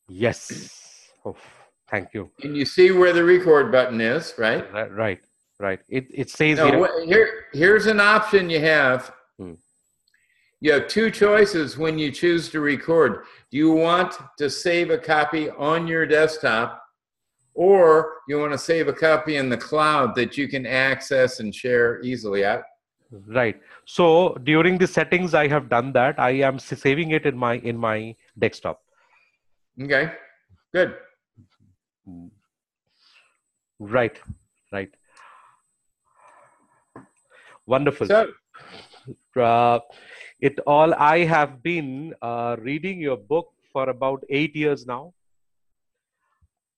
Yes. Oh, thank you. And you see where the record button is, right? Right. Right. It says No, here. here's an option you have. Hmm. You have two choices when you choose to record. Do you want to save a copy on your desktop, or you want to save a copy in the cloud that you can access and share easily? Right. So during the settings, I have done that. I am saving it in my desktop. Okay, good. Mm. Right. Right. Wonderful. So Uh, I have been reading your book for about 8 years now.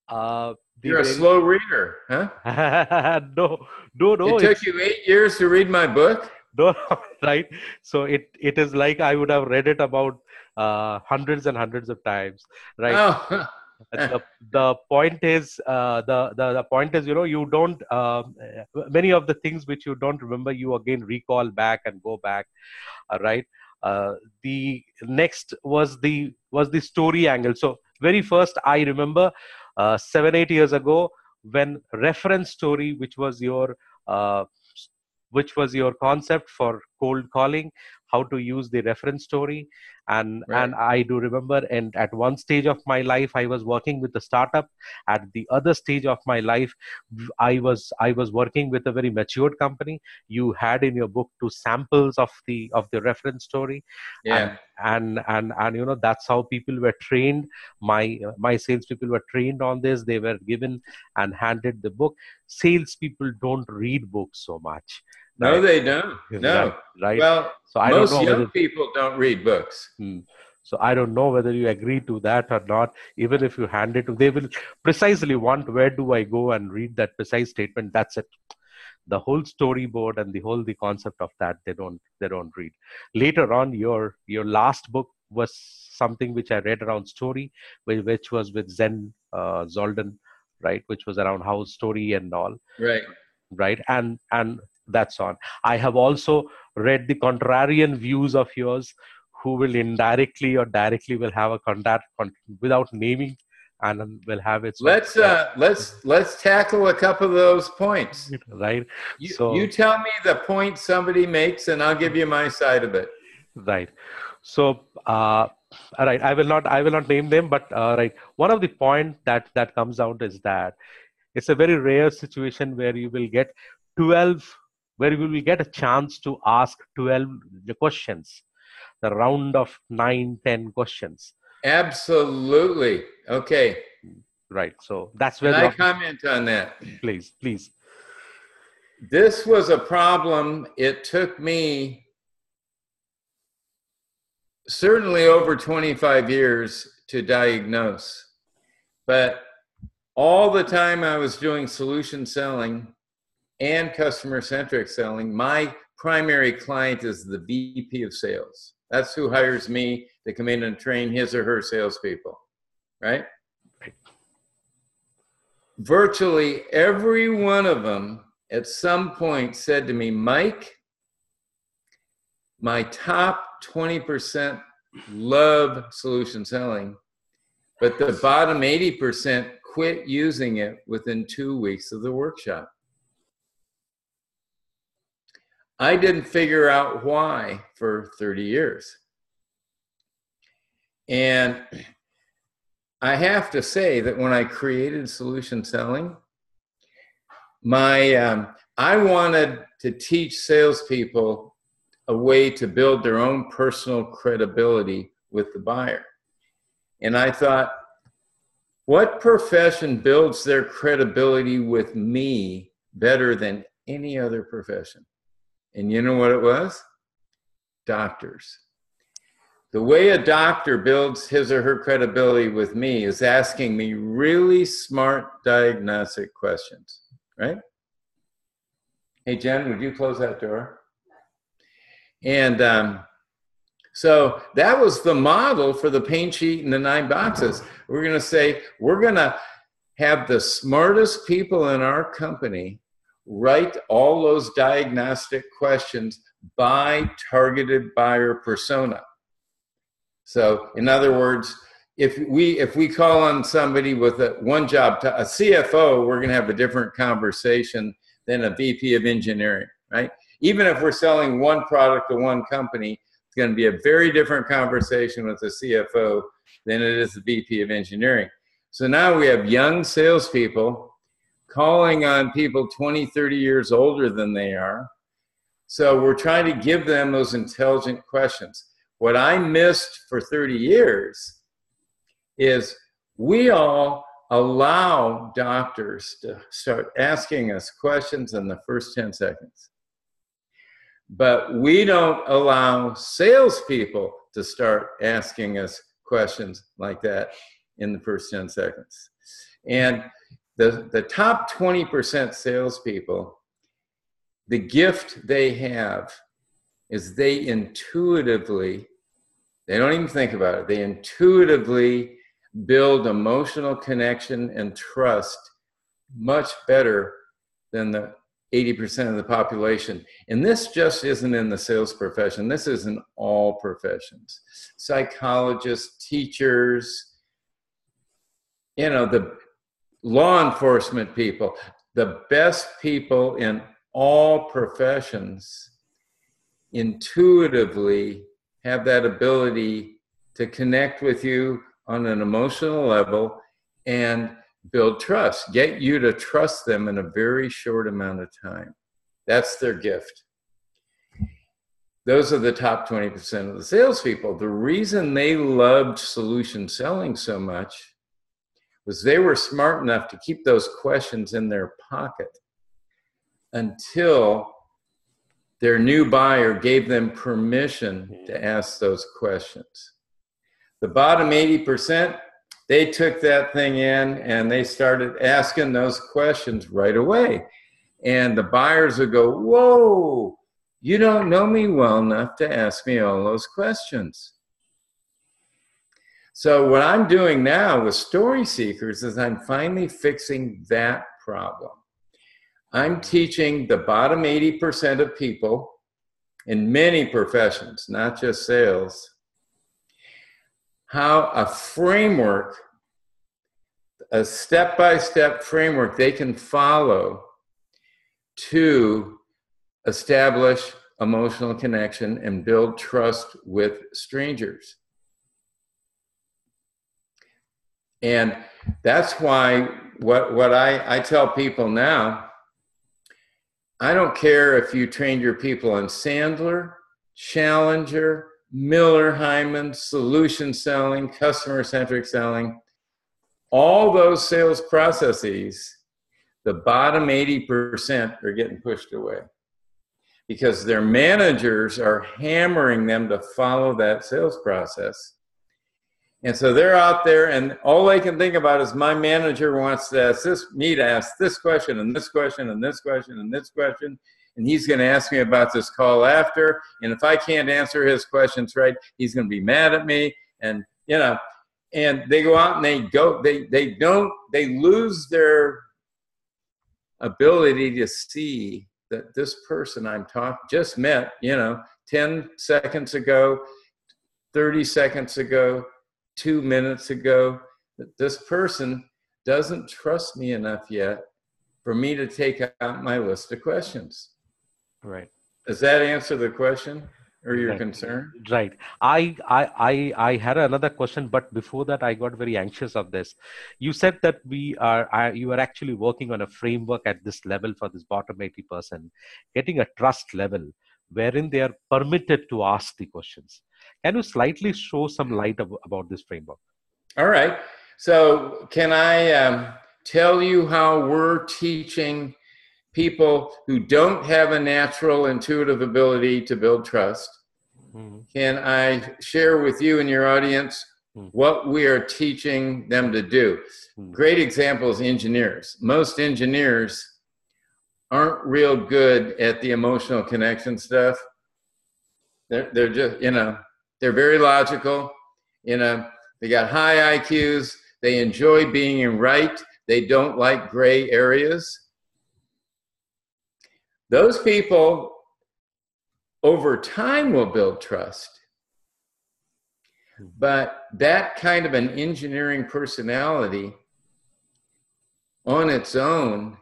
The you're a very slow reader, huh? no, no, no. It took you 8 years to read my book? No, right. So it is like I would have read it about hundreds and hundreds of times, right? Oh, the the point is the point is, you don't many of the things which you don't remember, you again recall back and go back, right? The next was the story angle. So very first I remember 7 8 years ago, when reference story, uh, which was your concept for cold calling, how to use the reference story. And right. I do remember, and at one stage of my life I was working with a startup. At the other stage of my life, I was working with a very matured company. You had in your book two samples of the reference story. Yeah. And that's how people were trained. My salespeople were trained on this. They were given and handed the book. Salespeople don't read books so much, No, right? they don't. Right, No. right. Well, So I don't most know young whether people don't read books. hmm. So I don't know whether you agree to that or not. Even if you hand it to, they will precisely want, where do I go and read that precise statement? That's it. The whole storyboard and the concept of that, they don't read. Later on, your last book was something which I read around story, which was with Zen Zolden, right? Which was around house story and all, Right. right? And that's on. I have also read the contrarian views of yours, who will indirectly or directly will have a contact without naming, and will have its own Let's tackle a couple of those points. right. You So tell me the point somebody makes, and I'll give you my side of it. right. So all right, I will not name them, but right, one of the point that comes out is that it's a very rare situation where you will get 12, where you will get a chance to ask 12 the questions, the round of 9 10 questions. Absolutely. Okay. Right. So that's where Can the I comment on that? please. This was a problem. It took me certainly over 25 years to diagnose. But all the time I was doing solution selling and customer centric selling, my primary client is the VP of sales. That's who hires me to come in and train his or her salespeople, right? Right. Virtually every one of them at some point said to me, Mike, my top 20% love solution selling, but the bottom 80% quit using it within 2 weeks of the workshop. I didn't figure out why for 30 years. And I have to say that when I created solution selling, I wanted to teach salespeople a way to build their own personal credibility with the buyer. And I thought, what profession builds their credibility with me better than any other profession? And you know what it was? Doctors. The way a doctor builds his or her credibility with me is asking me really smart diagnostic questions, right? Hey, Jen, would you close that door? And so that was the model for the paint sheet and the 9 boxes. We're going to say, we're going to have the smartest people in our company write all those diagnostic questions by targeted buyer persona. So in other words, if we call on somebody with a one job, a CFO, we're going to have a different conversation than a VP of engineering, right? Even if we're selling one product to one company, it's going to be a very different conversation with the CFO than it is the VP of engineering. So now we have young salespeople calling on people 20, 30 years older than they are. So we're trying to give them those intelligent questions. What I missed for 30 years is we all allow doctors to start asking us questions in the first 10 seconds. But we don't allow salespeople to start asking us questions like that in the first 10 seconds. And the top 20% salespeople, the gift they have is they intuitively, they don't even think about it, they intuitively build emotional connection and trust much better than the 80% of the population. And this just isn't in the sales profession. This is in all professions. Psychologists, teachers, you know, the law enforcement people, the best people in all professions intuitively have that ability to connect with you on an emotional level and build trust, get you to trust them in a very short amount of time. That's their gift. Those are the top 20% of the salespeople. The reason they loved solution selling so much was they were smart enough to keep those questions in their pocket until their new buyer gave them permission to ask those questions. The bottom 80%, they took that thing in and they started asking those questions right away. And the buyers would go, whoa, you don't know me well enough to ask me all those questions. So what I'm doing now with story seekers is I'm finally fixing that problem. I'm teaching the bottom 80% of people in many professions, not just sales, how a framework, a step-by-step framework they can follow to establish emotional connection and build trust with strangers. And that's why what I tell people now, I don't care if you trained your people on Sandler, Challenger, Miller, Hyman, solution selling, customer-centric selling, all those sales processes, the bottom 80% are getting pushed away because their managers are hammering them to follow that sales process. And so they're out there and all they can think about is my manager wants to ask me to ask this question and this question and this question and this question. And he's going to ask me about this call after. And if I can't answer his questions right, he's going to be mad at me. And, you know, and they go out and they lose their ability to see that this person just met, you know, 10 seconds ago, 30 seconds ago, 2 minutes ago, that this person doesn't trust me enough yet for me to take out my list of questions. Right. Does that answer the question or your concern? Right. I had another question, but before that, I got very anxious of this. You said that you are actually working on a framework at this level for this bottom 80%, getting a trust level wherein they are permitted to ask the questions. Can you slightly show some light about this framework? All right. So can I tell you how we're teaching people who don't have a natural intuitive ability to build trust? Mm-hmm. Can I share with you and your audience what we are teaching them to do? Mm-hmm. Great example is engineers. Most engineers aren't real good at the emotional connection stuff. They're just, you know, they're very logical, you know, they got high IQs, they enjoy being in right, they don't like gray areas. Those people over time will build trust. But that kind of an engineering personality on its own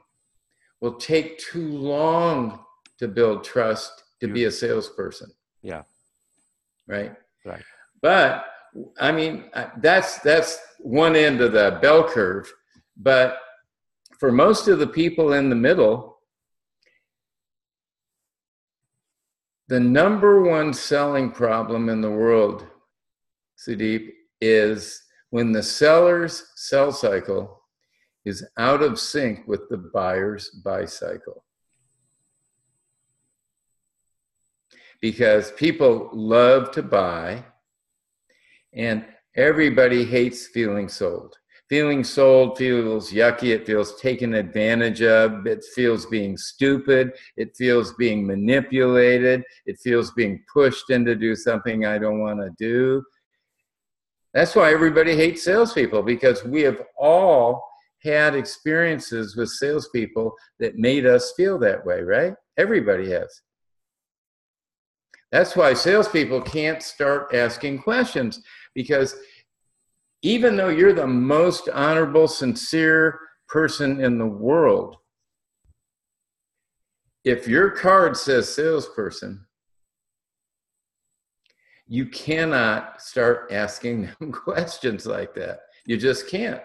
will take too long to build trust to be a salesperson. Yeah. Right. Right. But I mean, that's one end of the bell curve. But for most of the people in the middle, the number one selling problem in the world, Sudip, is when the seller's sell cycle is out of sync with the buyer's buy cycle. Because people love to buy, and everybody hates feeling sold. Feeling sold feels yucky, it feels taken advantage of, it feels being stupid, it feels being manipulated, it feels being pushed into do something I don't want to do. That's why everybody hates salespeople, because we have all had experiences with salespeople that made us feel that way, right? Everybody has. That's why salespeople can't start asking questions, because even though you're the most honorable, sincere person in the world, if your card says salesperson, you cannot start asking them questions like that. You just can't.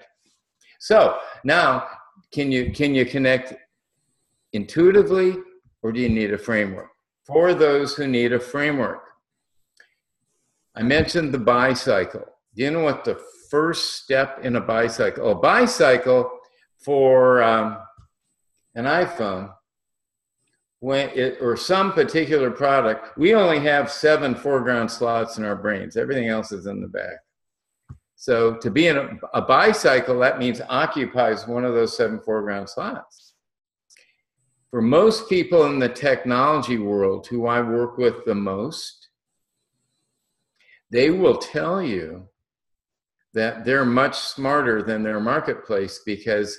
So now, can you connect intuitively, or do you need a framework? For those who need a framework, I mentioned the buy cycle. Do you know what the first step in a buy cycle? A buy cycle for an iPhone, or some particular product, we only have 7 foreground slots in our brains. Everything else is in the back. So to be in a buy cycle, that means occupies one of those 7 foreground slots. For most people in the technology world who I work with the most, they will tell you that they're much smarter than their marketplace, because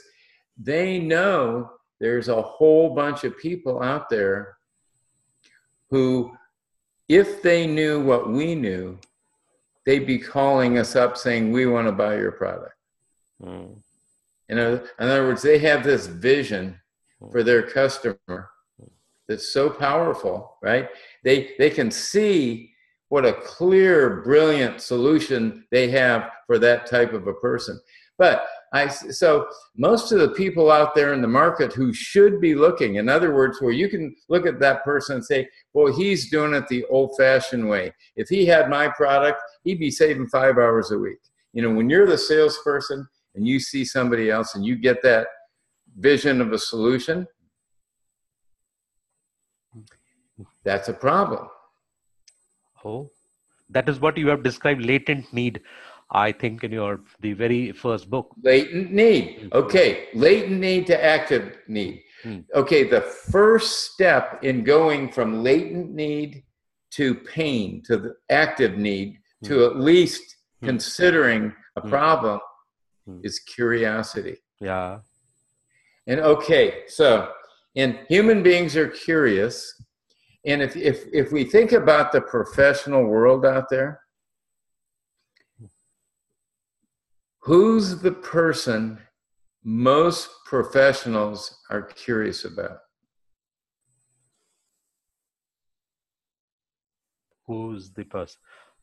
they know there's a whole bunch of people out there who, if they knew what we knew, they'd be calling us up saying, we want to buy your product. In other words, they have this vision for their customer that's so powerful, right? They can see what a clear, brilliant solution they have for that type of a person. But so most of the people out there in the market who should be looking, in other words, where you can look at that person and say, well, he's doing it the old-fashioned way. If he had my product, he'd be saving 5 hours a week. You know, when you're the salesperson and you see somebody else and you get that vision of a solution, that's a problem. Oh, that is what you have described, latent need, I think, in the very first book. Latent need. Okay, latent need to active need. Okay, the first step in going from latent need to pain to the active need to at least considering a problem is curiosity. Yeah. And okay, so human beings are curious. And if we think about the professional world out there, who's the person most professionals are curious about? Who's the person?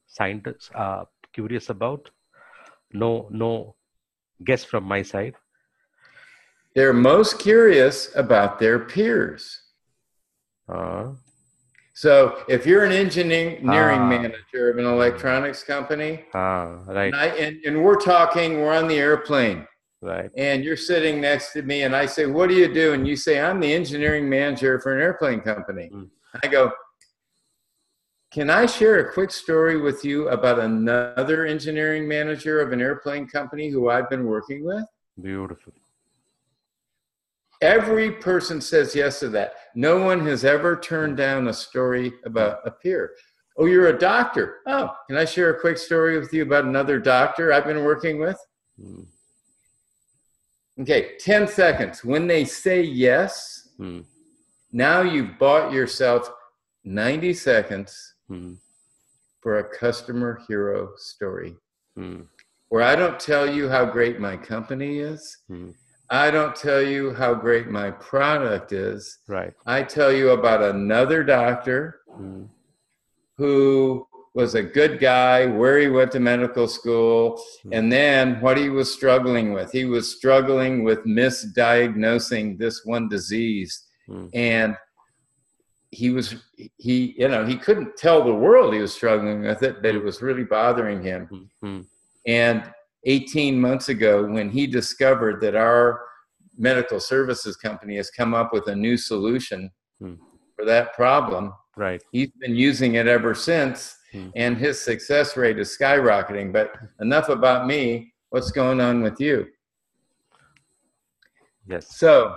Scientists are curious about? No guess from my side. They're most curious about their peers. So if you're an engineering manager of an electronics company, right, and we're on the airplane, right, and you're sitting next to me, and I say, what do you do? And you say, I'm the engineering manager for an airplane company. I go, can I share a quick story with you about another engineering manager of an airplane company who I've been working with? Beautiful. Every person says yes to that. No one has ever turned down a story about a peer. Oh, you're a doctor. Oh, can I share a quick story with you about another doctor I've been working with? Okay, 10 seconds. When they say yes, now you've bought yourself 90 seconds for a customer hero story Mm. where I don't tell you how great my company is. Mm. I don't tell you how great my product is. Right. I tell you about another doctor Mm. who was a good guy, where he went to medical school, and then what he was struggling with. He was struggling with misdiagnosing this one disease. Mm. And he couldn't tell the world he was struggling with it, but it was really bothering him. Mm. And 18 months ago, when he discovered that our medical services company has come up with a new solution for that problem, right, he's been using it ever since, and his success rate is skyrocketing. But enough about me. What's going on with you? yes. So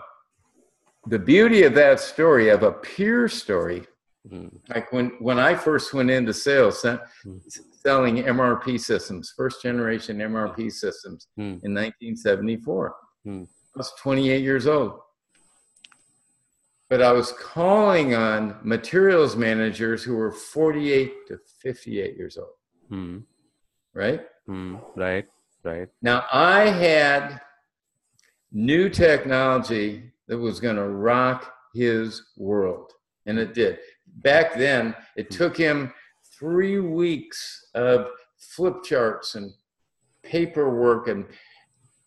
the beauty of that story, of a peer story, like when I first went into sales, selling MRP systems, first generation MRP systems in 1974. I was 28 years old. But I was calling on materials managers who were 48 to 58 years old. Right? Right, right. Now, I had new technology that was going to rock his world. And it did. Back then, it took him 3 weeks of flip charts and paperwork and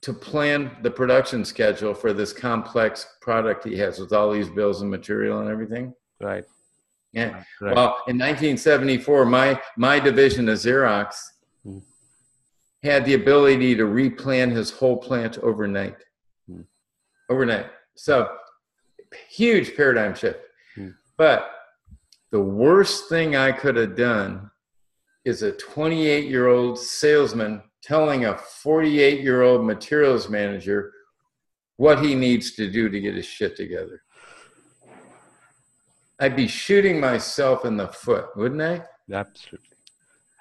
to plan the production schedule for this complex product he has with all these bills and material and everything. Right. Yeah. Right. Well, in 1974, my division of Xerox had the ability to replan his whole plant overnight. Overnight. So huge paradigm shift. But the worst thing I could have done is a 28-year-old salesman telling a 48-year-old materials manager what he needs to do to get his shit together. I'd be shooting myself in the foot, wouldn't I? Absolutely.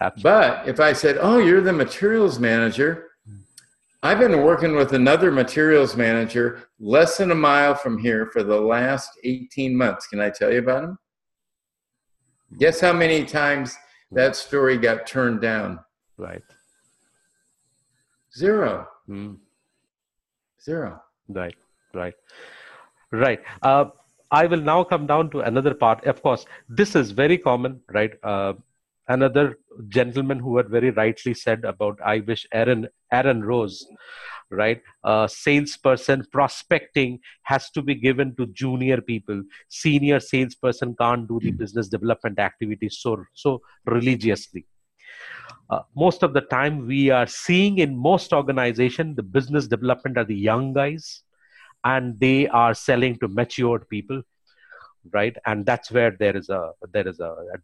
Absolutely. But if I said, oh, you're the materials manager, I've been working with another materials manager less than a mile from here for the last 18 months. Can I tell you about him? Guess how many times that story got turned down? Right. 0. 0. Right, right, right. I will now come down to another part. Of course, this is very common, right? Another gentleman who had very rightly said about, I wish Aaron Rose, right? Salesperson prospecting has to be given to junior people. Senior salesperson can't do the business development activities so religiously. Most of the time we are seeing in most organizations, the business development are the young guys, and they are selling to matured people, right? And that's where there is a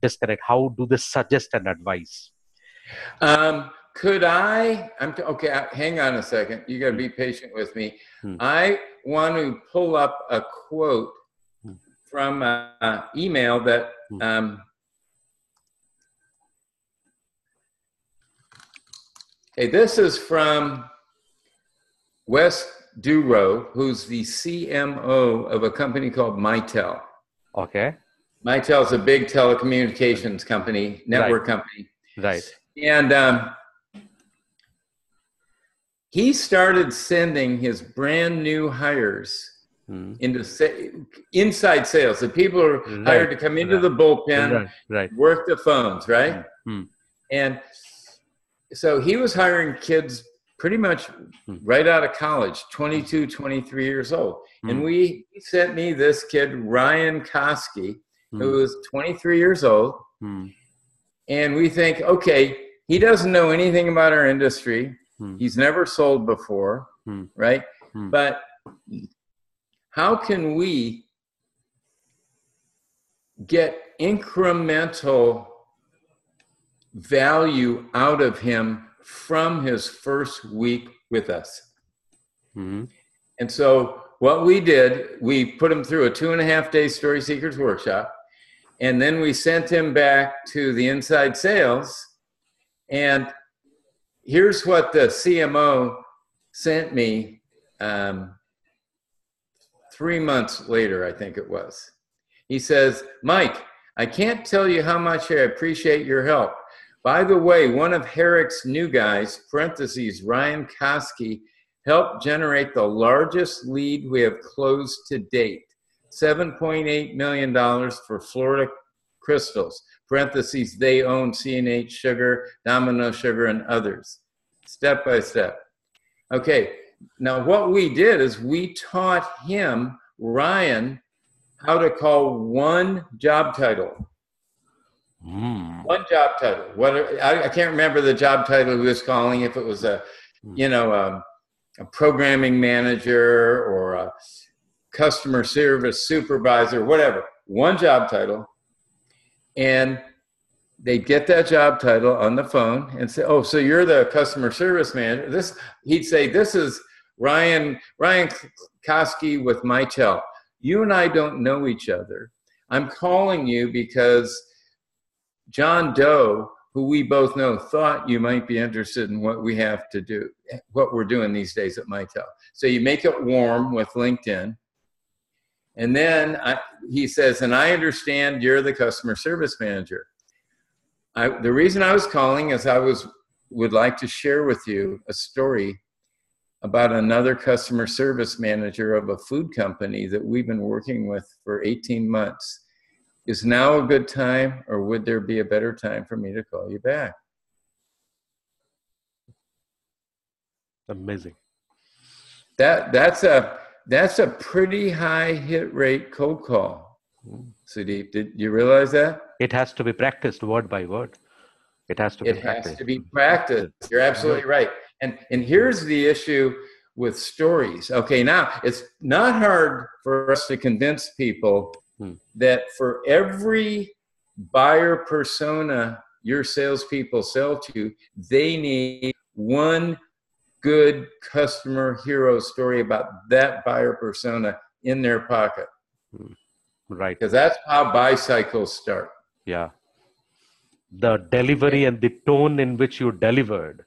disconnect. How do they suggest and advise? Could okay, hang on a second. You got to be patient with me. I want to pull up a quote from an email that okay, this is from Wes Duro, who's the CMO of a company called Mitel. Okay. Mitel is a big telecommunications company, network company. Right. And he started sending his brand new hires into inside sales. The people are hired to come into the bullpen, work the phones, right? And so he was hiring kids pretty much right out of college, 22, 23 years old. And he sent me this kid, Ryan Koski, who was 23 years old. And we think, okay, he doesn't know anything about our industry. He's never sold before, right? But how can we get incremental value out of him from his first week with us? And so what we did, we put him through a 2.5-day Story Seekers workshop, and then we sent him back to the inside sales. And here's what the CMO sent me 3 months later, I think it was. He says, Mike, I can't tell you how much I appreciate your help. By the way, one of Herrick's new guys, parentheses, Ryan Koski, helped generate the largest lead we have closed to date, $7.8 million for Florida Crystals, parentheses, they own C&H Sugar, Domino Sugar, and others, step by step. Okay, now what we did is we taught him, Ryan, how to call one job title. One job title. I can't remember the job title he was calling, if it was a programming manager or a customer service supervisor, whatever. One job title. And they'd get that job title on the phone and say, oh, so you're the customer service manager. He'd say, this is Ryan Koski with Mitel. You and I don't know each other. I'm calling you because John Doe, who we both know, thought you might be interested in what we have to do, what we're doing these days at Mitel. So you make it warm with LinkedIn. And then he says, and I understand you're the customer service manager. The reason I was calling is would like to share with you a story about another customer service manager of a food company that we've been working with for 18 months. Is now a good time, or would there be a better time for me to call you back? Amazing. That's a pretty high hit rate cold call. Sudip, did you realize that? It has to be practiced word by word. It has to be practiced. It has to be practiced. You're absolutely right. And here's the issue with stories. Okay, now it's not hard for us to convince people that for every buyer persona your salespeople sell to, they need one good customer hero story about that buyer persona in their pocket. Right. Because that's how buy cycles start. Yeah. The delivery and the tone in which you delivered,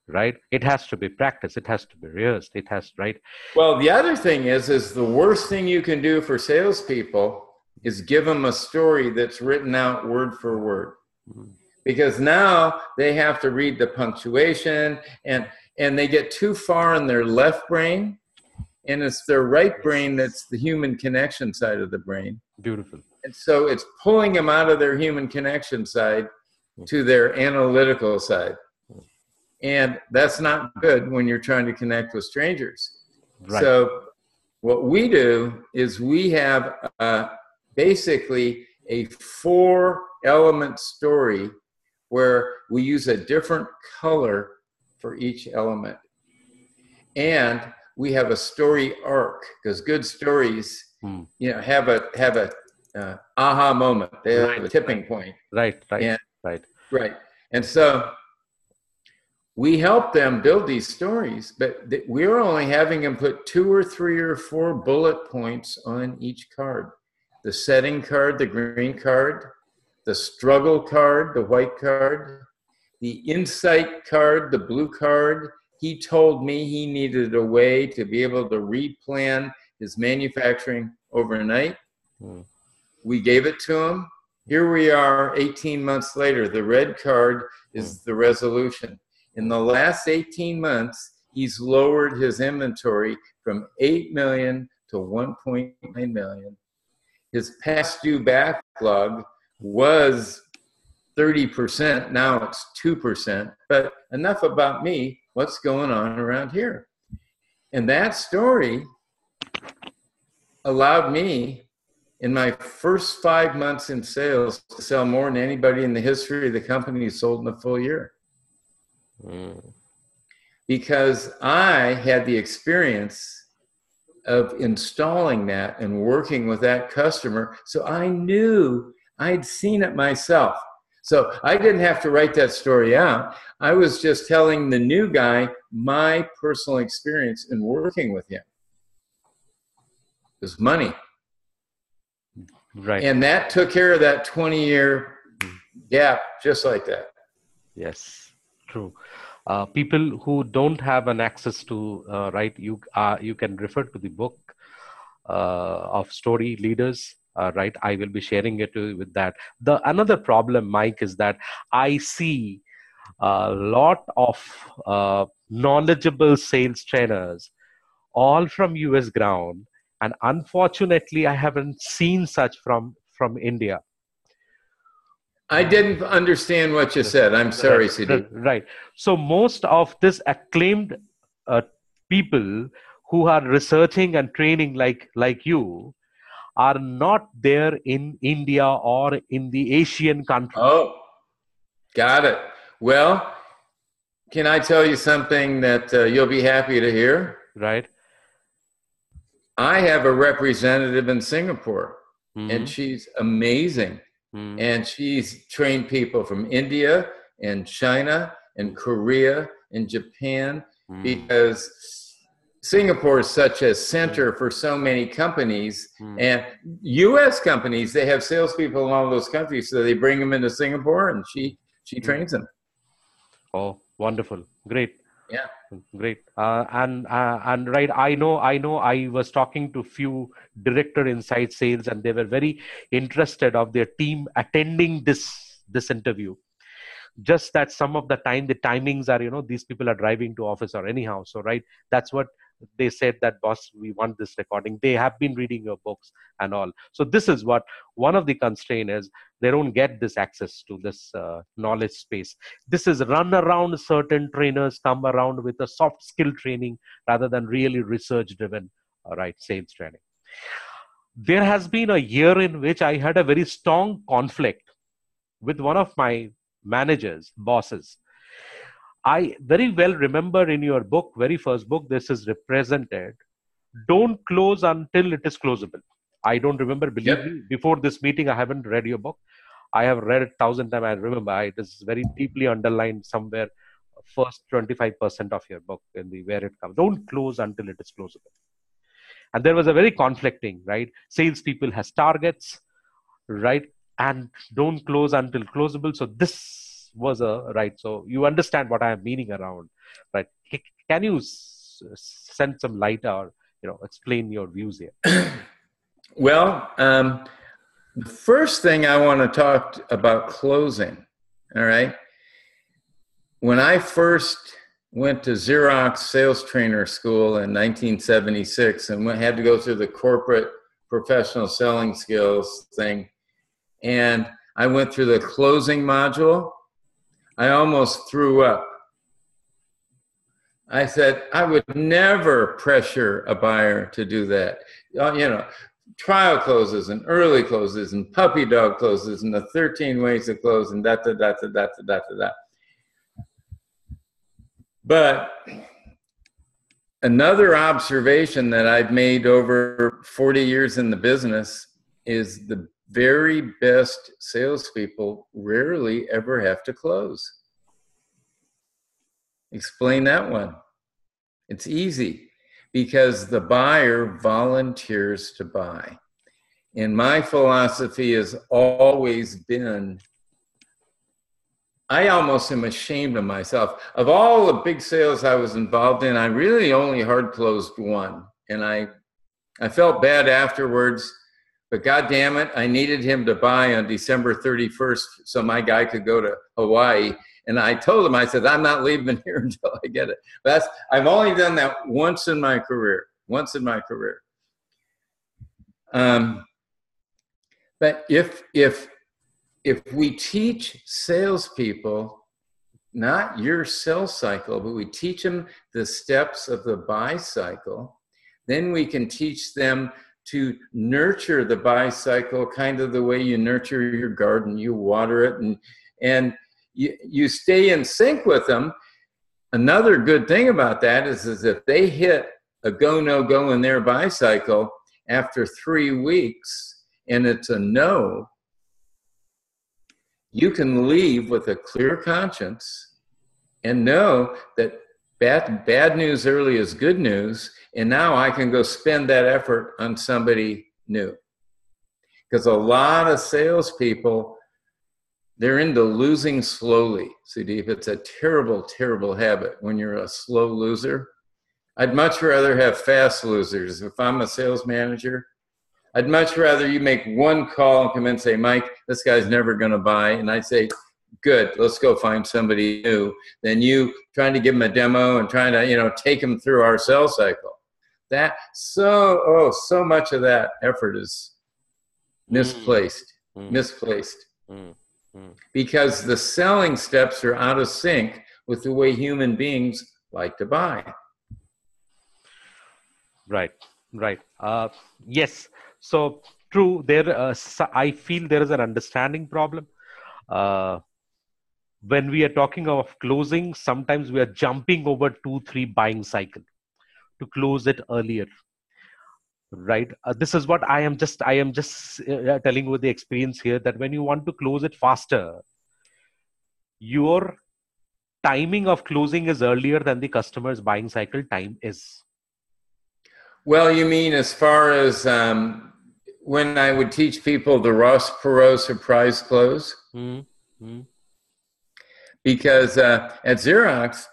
right? It has to be practiced. It has to be rehearsed. It has, right? Well, the other thing is the worst thing you can do for salespeople is give them a story that's written out word for word. Because now they have to read the punctuation and they get too far in their left brain, and it's their right brain that's the human connection side of the brain. Beautiful. And so it's pulling them out of their human connection side to their analytical side. And that's not good when you're trying to connect with strangers. Right. So what we do is we have basically a 4-element story where we use a different color for each element. And we have a story arc, because good stories, have a aha moment. They have a tipping point. Right. And so we help them build these stories, but we're only having them put 2 or 3 or 4 bullet points on each card. The setting card, the green card, the struggle card, the white card, the insight card, the blue card. He told me he needed a way to be able to replan his manufacturing overnight. We gave it to him. Here we are 18 months later. The red card is the resolution. In the last 18 months, he's lowered his inventory from 8 million to 1.9 million. His past due backlog was 30%. Now it's 2%. But enough about me. What's going on around here? And that story allowed me, in my first 5 months in sales, to sell more than anybody in the history of the company sold in a full year. Because I had the experience of installing that and working with that customer. So I knew, I'd seen it myself. So I didn't have to write that story out. I was just telling the new guy my personal experience in working with him. It was money. Right. And that took care of that 20-year gap just like that. Yes, true. People who don't have an access to, you can refer to the book of story leaders. right? I will be sharing it with that. The another problem, Mike, is that I see a lot of knowledgeable sales trainers, all from US ground, and unfortunately, I haven't seen such from India. I didn't understand what you said. I'm sorry, Sudip. Right. So most of this acclaimed uh, people who are researching and training like you are not there in India or in the Asian countries. Oh, got it. Well, can I tell you something that you'll be happy to hear? Right. I have a representative in Singapore, and Hmm. she's amazing. Hmm. And she's trained people from India and China and Korea and Japan, Hmm. because Singapore is such a center for so many companies, Hmm. and US companies, they have salespeople in all those countries, so they bring them into Singapore, and she Hmm. trains them. Oh, wonderful. Great. Yeah. Great. And right, I know I was talking to few director inside sales, and they were very interested of their team attending this interview. Just that some of the time the timings are, these people are driving to office or anyhow, so right, that's what they said, that boss, we want this recording. They have been reading your books and all. So this is what one of the constraint is, they don't get this access to this knowledge space. This is run around, certain trainers come around with a soft skill training rather than really research driven, right, sales training. There has been a year in which I had a very strong conflict with one of my managers, bosses. I very well remember in your book, very first book, this is represented. Don't close until it is closable. I don't remember, believe Yep. me, before this meeting, I haven't read your book. I have read it 1,000 times. I remember it is very deeply underlined somewhere, first 25% of your book in the where it comes. Don't close until it is closable. And there was a very conflicting, right? Salespeople has targets, right? And don't close until closable. So this was a right. So you understand what I am meaning around, right? Can you send some light or explain your views here? Well, the first thing I want to talk about closing, all right? When I first went to Xerox sales trainer school in 1976 and had to go through the corporate professional selling skills thing, and I went through the closing module, I almost threw up. I said, I would never pressure a buyer to do that. Trial closes and early closes and puppy dog closes and the 13 ways to close and da da da da da da da da. But another observation that I've made over 40 years in the business is the very best salespeople rarely ever have to close. Explain that one. It's easy, because the buyer volunteers to buy. And my philosophy has always been, I almost am ashamed of myself. Of all the big sales I was involved in, I really only hard closed one. And I felt bad afterwards, but God damn it, I needed him to buy on December 31st so my guy could go to Hawaii. And I told him, I said, I'm not leaving here until I get it. I've only done that once in my career. But if we teach salespeople, not your sales cycle, but we teach them the steps of the buy cycle, then we can teach them to nurture the buy cycle kind of the way you nurture your garden. You water it and you stay in sync with them. Another good thing about that is if they hit a go, no go in their buy cycle after 3 weeks and it's a no, you can leave with a clear conscience and know that bad news early is good news, and now I can go spend that effort on somebody new. Because a lot of salespeople, they're into losing slowly, Sudip. It's a terrible, terrible habit when you're a slow loser. I'd much rather have fast losers. If I'm a sales manager, I'd much rather you make one call and come in and say, Mike, this guy's never going to buy. And I say, good, let's go find somebody new, than you trying to give them a demo and trying to, take them through our sales cycle. So much of that effort is misplaced, because the selling steps are out of sync with the way human beings like to buy. Right. Yes. So true. I feel there is an understanding problem. When we are talking of closing, sometimes we are jumping over 2-3 buying cycle to close it earlier. Right. This is what I am just telling you the experience here, that when you want to close it faster, your timing of closing is earlier than the customer's buying cycle time is. Well, you mean as far as when I would teach people the Ross Perot surprise close? Because at Xerox,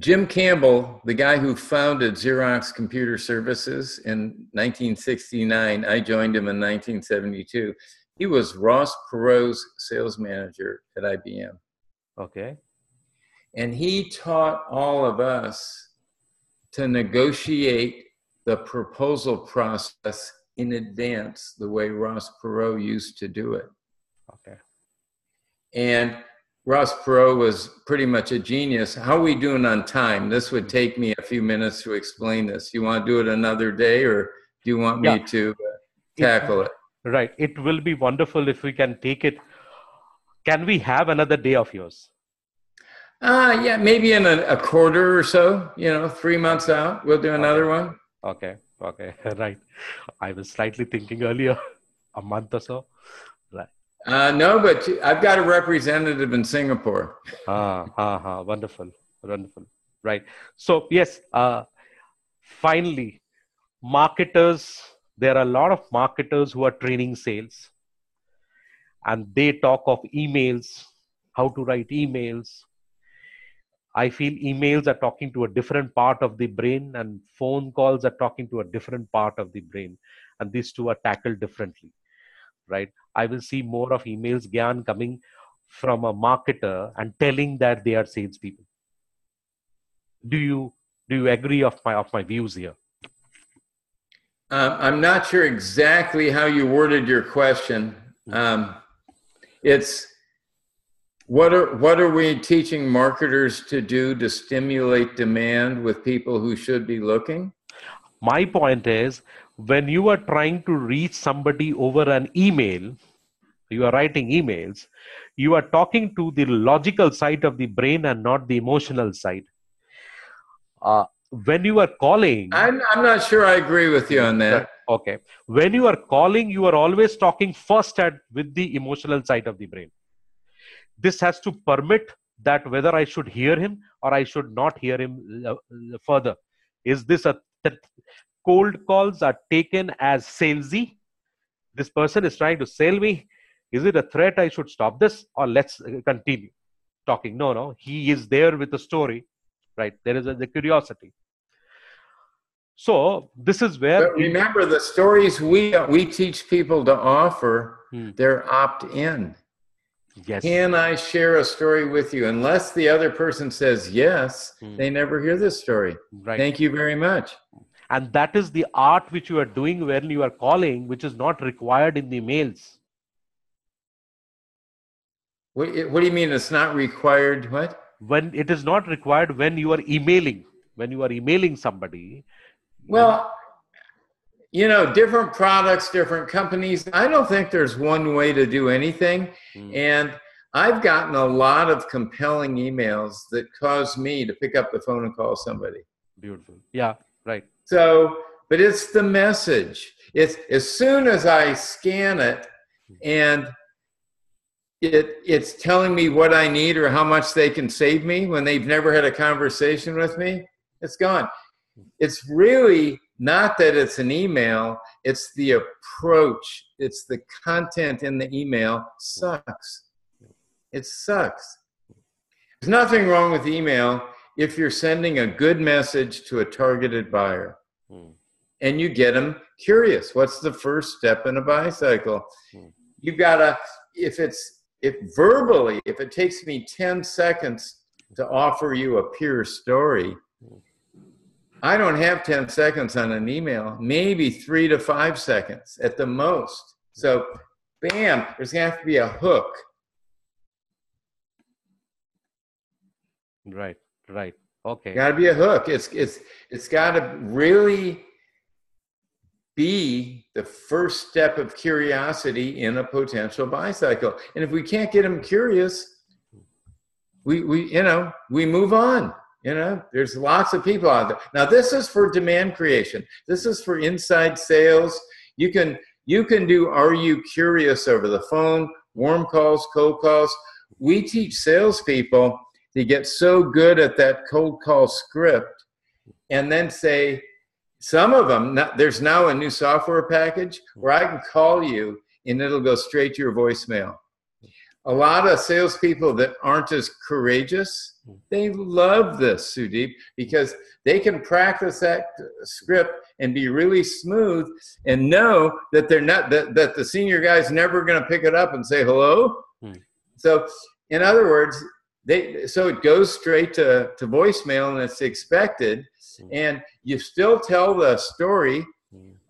Jim Campbell, the guy who founded Xerox Computer Services in 1969, I joined him in 1972. He was Ross Perot's sales manager at IBM. Okay. And he taught all of us to negotiate the proposal process in advance, the way Ross Perot used to do it. Okay. And Ross Perot was pretty much a genius. How are we doing on time? This would take me a few minutes to explain this. You want to do it another day, or do you want me to tackle it? Right. It will be wonderful if we can take it. Can we have another day of yours? Yeah, maybe in a quarter or so, 3 months out, we'll do another one. Okay. Right. I was slightly thinking earlier, a month or so. Right. No, but I've got a representative in Singapore. Wonderful. Right. So yes, finally, marketers, there are a lot of marketers who are training sales, and they talk of emails, how to write emails. I feel emails are talking to a different part of the brain, and phone calls are talking to a different part of the brain. And these two are tackled differently, right? I will see more of emails, Gyan, coming from a marketer and telling that they are salespeople. Do you agree of my views here? I'm not sure exactly how you worded your question. It's what are we teaching marketers to do to stimulate demand with people who should be looking? My point is, when you are trying to reach somebody over an email, you are writing emails, you are talking to the logical side of the brain and not the emotional side. When you are calling, I'm not sure I agree with you on that. Okay. When you are calling, you are always talking first with the emotional side of the brain. This has to permit that whether I should hear him or I should not hear him further. Is this cold calls are taken as salesy? This person is trying to sell me. Is it a threat? I should stop this, or let's continue talking. No. He is there with a story, right? There is the curiosity. So this is where. But remember, the stories we teach people to offer, they're opt-in. Yes. Can I share a story with you? Unless the other person says yes, they never hear this story. Right. Thank you very much. And that is the art which you are doing when you are calling, which is not required in the mails. What do you mean it's not required? What? When it is not required when you are emailing. When you are emailing somebody. Well, different products, different companies. I don't think there's one way to do anything. And I've gotten a lot of compelling emails that cause me to pick up the phone and call somebody. Beautiful. Yeah, right. So, but it's the message. It's as soon as I scan it and it's telling me what I need or how much they can save me when they've never had a conversation with me, it's gone. It's really not that it's an email, it's the approach, it's the content in the email sucks. It sucks. There's nothing wrong with email if you're sending a good message to a targeted buyer. and you get them curious. What's the first step in a buy cycle? You've got to, if verbally, if it takes me 10 seconds to offer you a pure story, I don't have 10 seconds on an email, maybe 3 to 5 seconds at the most. So, bam, there's going to have to be a hook. Right. Okay. Got to be a hook. It's got to really be the first step of curiosity in a potential buy cycle. And if we can't get them curious, we move on. There's lots of people out there. Now, this is for demand creation. This is for inside sales. You can do Are You Curious over the phone, warm calls, cold calls. We teach salespeople to get so good at that cold call script, and then say, some of them, there's now a new software package where I can call you and it'll go straight to your voicemail. A lot of salespeople that aren't as courageous, they love this, Sudip, because they can practice that script and be really smooth and know that they're not that the senior guy's never going to pick it up and say hello. So, in other words, so it goes straight to voicemail, and it's expected, and you still tell the story,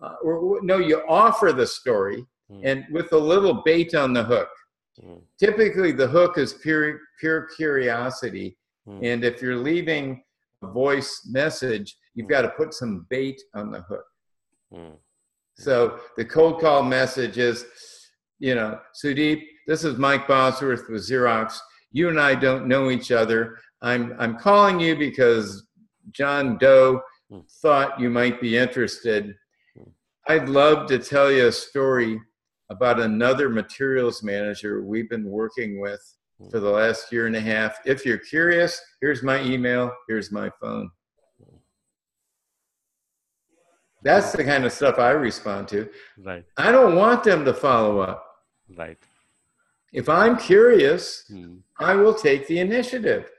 you offer the story, and with a little bait on the hook. Typically, the hook is pure curiosity, and if you're leaving a voice message, you've got to put some bait on the hook. So the cold call message is, Sudip, this is Mike Boswarth with Xerox. You and I don't know each other. I'm calling you because John Doe thought you might be interested. I'd love to tell you a story about another materials manager we've been working with for the last year and a half. If you're curious, here's my email, here's my phone. That's the kind of stuff I respond to. Right. I don't want them to follow up. Right. If I'm curious, I will take the initiative.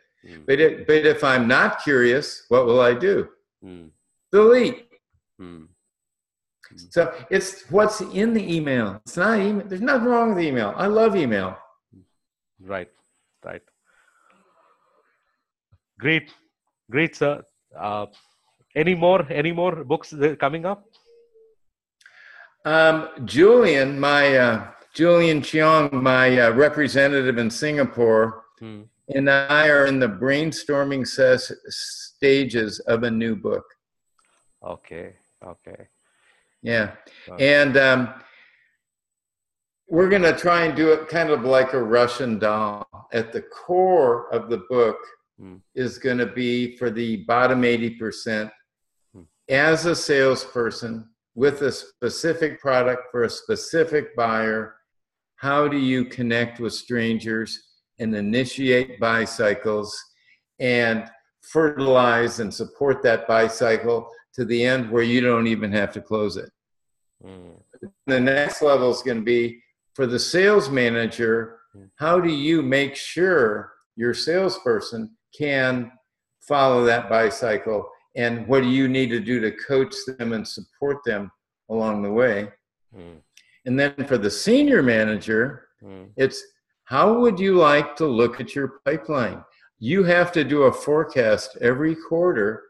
But if I'm not curious, what will I do? Delete. So it's what's in the email. It's not email. There's nothing wrong with email. I love email. Right. Great, sir. Any more books coming up? Julian Cheong, my representative in Singapore, and I are in the brainstorming stages of a new book. Okay. Yeah. And we're going to try and do it kind of like a Russian doll. At the core of the book is going to be for the bottom 80%. As a salesperson with a specific product for a specific buyer, how do you connect with strangers and initiate buy cycles and fertilize and support that buy cycle to the end where you don't even have to close it? The next level is going to be for the sales manager. How do you make sure your salesperson can follow that buy cycle? And what do you need to do to coach them and support them along the way? And then for the senior manager, it's how would you like to look at your pipeline? You have to do a forecast every quarter.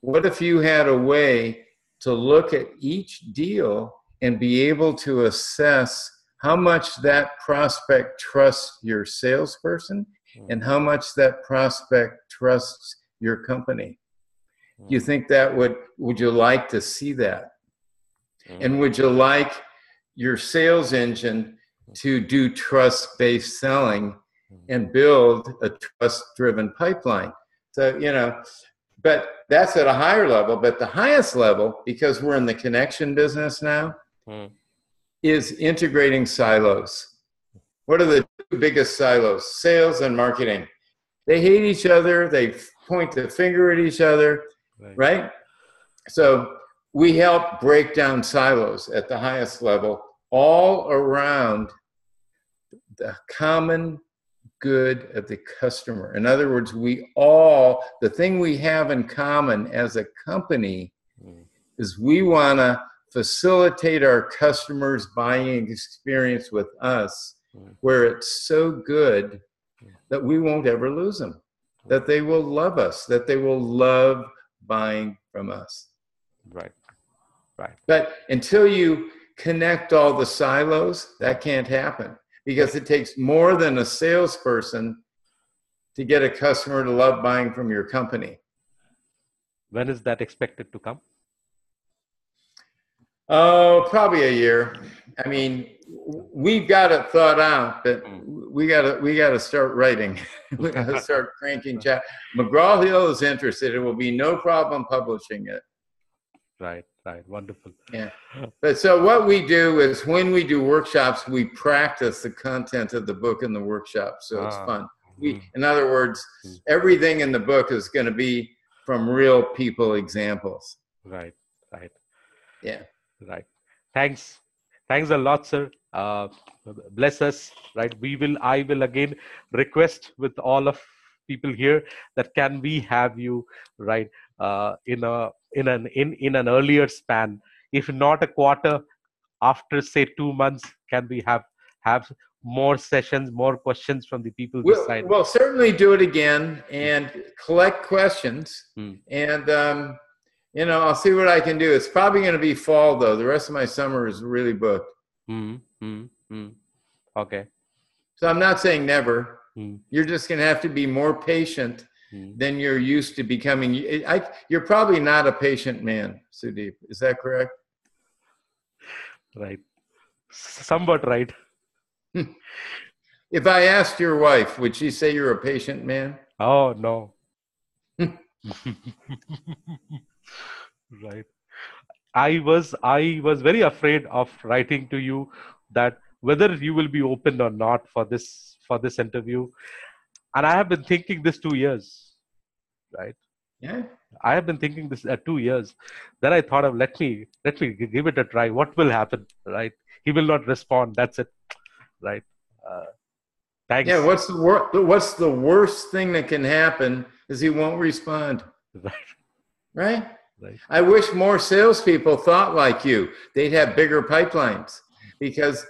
What if you had a way to look at each deal and be able to assess how much that prospect trusts your salesperson and how much that prospect trusts your company? You think that would you like to see that? And would you like your sales engine to do trust-based selling and build a trust-driven pipeline? So, but that's at a higher level. But the highest level, because we're in the connection business now, is integrating silos. What are the two biggest silos? Sales and marketing. They hate each other. They point the finger at each other, right? So we help break down silos at the highest level all around the common good of the customer. In other words, the thing we have in common as a company is we want to facilitate our customers' buying experience with us where it's so good that we won't ever lose them, that they will love us, that they will love buying from us. Right. Right. But until you connect all the silos, that can't happen, because it takes more than a salesperson to get a customer to love buying from your company. When is that expected to come? Oh, probably a year. I mean, we've got it thought out, but we got to start writing. We got to start cranking chat. McGraw-Hill is interested. It will be no problem publishing it. Right, right. Wonderful. Yeah. But so what we do is when we do workshops, we practice the content of the book in the workshop. So it's fun. In other words, everything in the book is going to be from real people examples. Right, right. Yeah. Right. Thanks. Thanks a lot, sir. Bless us. Right. I will again request with all of people here that can we have you, right, in an earlier span, if not a quarter, after say 2 months, can we have more sessions, more questions from the people this side? We'll certainly do it again and collect questions. And you know, I'll see what I can do. It's probably going to be fall, though. The rest of my summer is really booked. Okay. So I'm not saying never. You're just going to have to be more patient than you're used to becoming. You're probably not a patient man, Sudip. Is that correct? Right. Somewhat right. If I asked your wife, would she say you're a patient man? Oh, no. Right. I was very afraid of writing to you that whether you will be open or not for this interview, and I have been thinking this 2 years, right? Yeah. I have been thinking this 2 years. Then I thought of let me give it a try. What will happen, right? He will not respond. That's it, right? Thanks. Yeah. What's the worst thing that can happen is he won't respond. Right. Right. Right. I wish more salespeople thought like you. They'd have bigger pipelines, because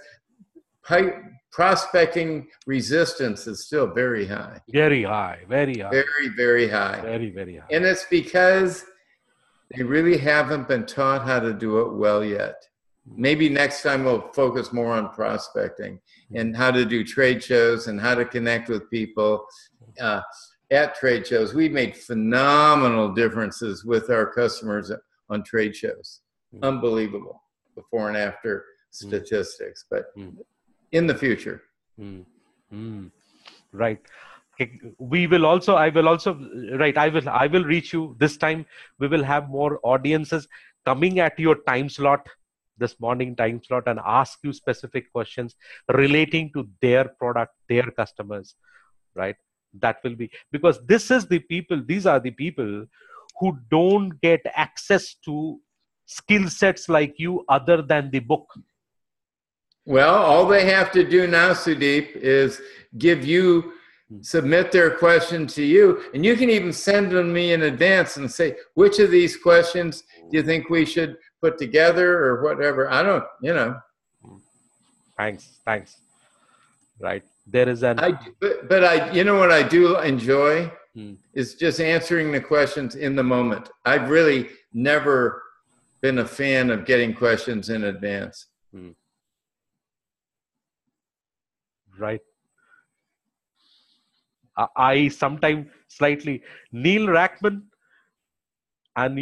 prospecting resistance is still very high. Very high. Very high. Very, very high. Very, very high. And it's because they really haven't been taught how to do it well yet. Maybe next time we'll focus more on prospecting and how to do trade shows and how to connect with people. At trade shows, we made phenomenal differences with our customers on trade shows. Unbelievable before and after statistics, but in the future. Right. We will also, I will reach you this time. We will have more audiences coming at your time slot, this morning time slot, and ask you specific questions relating to their product, their customers, right? That will be, because these are the people who don't get access to skill sets like you other than the book. Well, all they have to do now, Sudip, is submit their question to you, and you can even send them to me in advance and say, which of these questions do you think we should put together or whatever? I don't, you know. Thanks. Right. There is you know what I do enjoy is just answering the questions in the moment. I've really never been a fan of getting questions in advance. Right. I sometimes slightly, Neil Rackman, when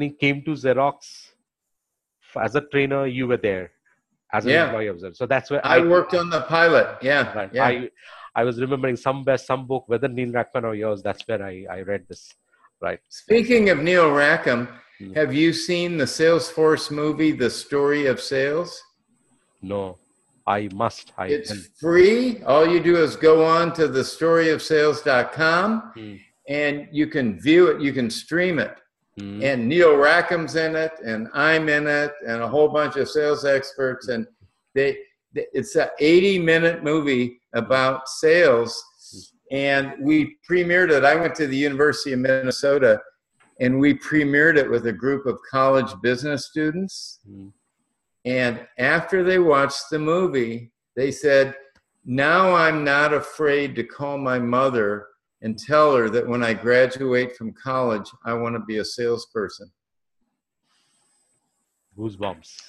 he came to Xerox as a trainer, you were there as an employee observer. So that's where I worked on the pilot. Yeah. Right. Yeah. I was remembering some book, whether Neil Rackman or yours. That's where I read this. Right. Speaking of Neil Rackham, have you seen the Salesforce movie, The Story of Sales? No, I must. It's free. All you do is go on to thestoryofsales.com and you can view it. You can stream it. And Neil Rackham's in it, and I'm in it, and a whole bunch of sales experts. And it's an 80-minute movie about sales. And we premiered it. I went to the University of Minnesota and we premiered it with a group of college business students. And after they watched the movie, they said, now I'm not afraid to call my mother and tell her that when I graduate from college, I want to be a salesperson. Goosebumps.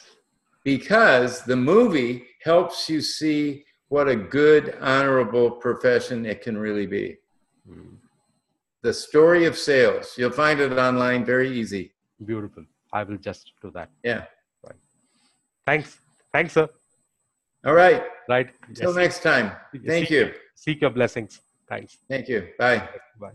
Because the movie helps you see what a good, honorable profession it can really be. The story of sales. You'll find it online very easy. Beautiful. I will just do that. Yeah. Right. Thanks. Thanks, sir. All right. Right. Till next time. Thank you. Seek your blessings. Thanks. Thank you. Bye. Bye.